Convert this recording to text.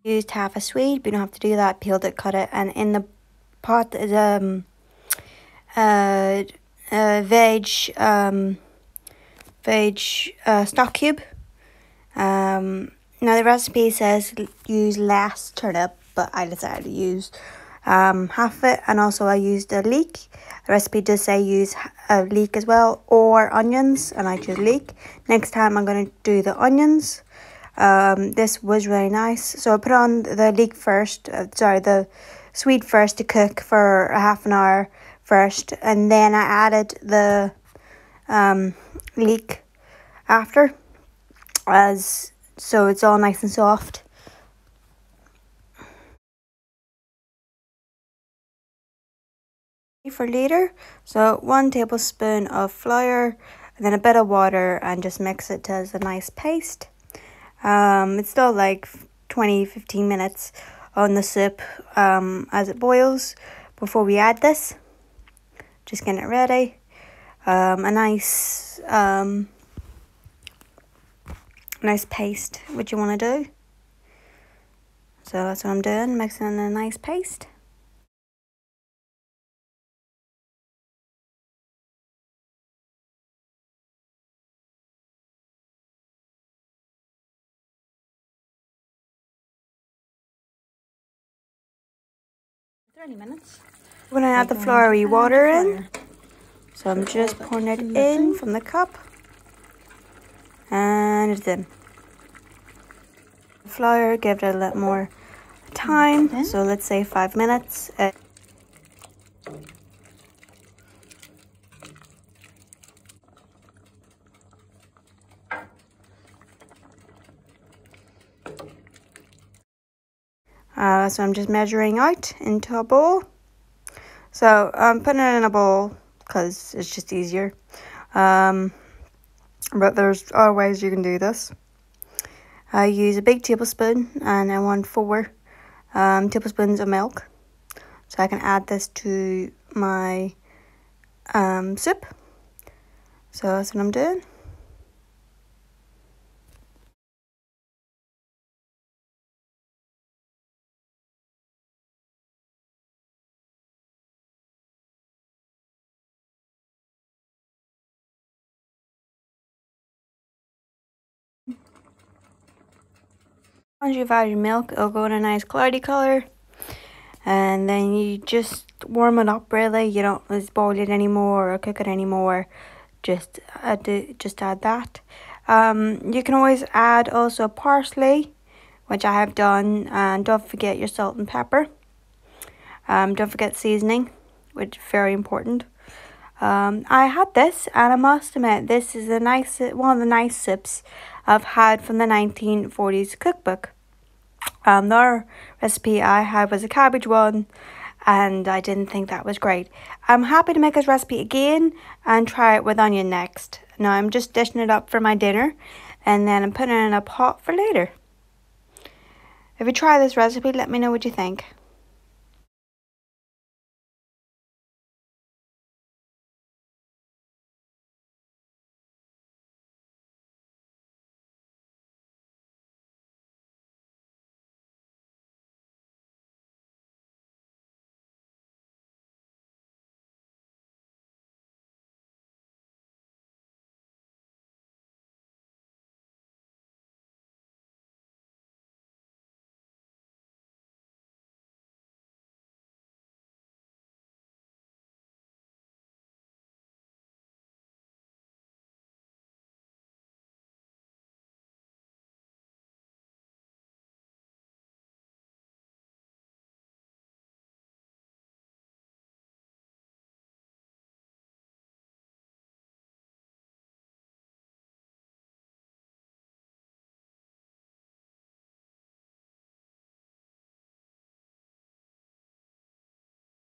Used half a Swede, but you don't have to do that. Peeled it, cut it, and in the pot is veg stock cube. Now the recipe says use less turnip, but I decided to use half of it, and also I used a leek. The recipe does say use a leek as well, or onions, and I chose leek. Next time I'm going to do the onions. This was really nice. So I put on the leek first, the Swede first to cook for a half an hour first, and then I added the leek after, so it's all nice and soft. For later, so 1 tablespoon of flour and then a bit of water, and just mix it to a nice paste. It's still like 20-15 minutes on the soup as it boils before we add this. Just getting it ready. A nice paste, what you want to do. So that's what I'm doing, mixing in a nice paste. Minutes. We're going to add the floury water in. So I'm just pouring it in from the cup. And it's in. The flour, give it a little more time. So let's say 5 minutes. So I'm just measuring out into a bowl. So I'm putting it in a bowl because it's just easier. But there's other ways you can do this. I use a big tablespoon, and I want 4 tablespoons of milk. So I can add this to my soup. So that's what I'm doing. Once you've added your milk, it'll go in a nice cloudy colour, and then you just warm it up. Really, you don't boil it anymore or cook it anymore. Just add that. You can always add also parsley, which I have done, and don't forget your salt and pepper. Don't forget seasoning, which is very important. I had this, and I must admit, this is one of the nice soups I've had from the 1940s cookbook. The other recipe I had was a cabbage one, and I didn't think that was great. I'm happy to make this recipe again and try it with onion next. Now I'm just dishing it up for my dinner, and then I'm putting it in a pot for later. If you try this recipe, let me know what you think.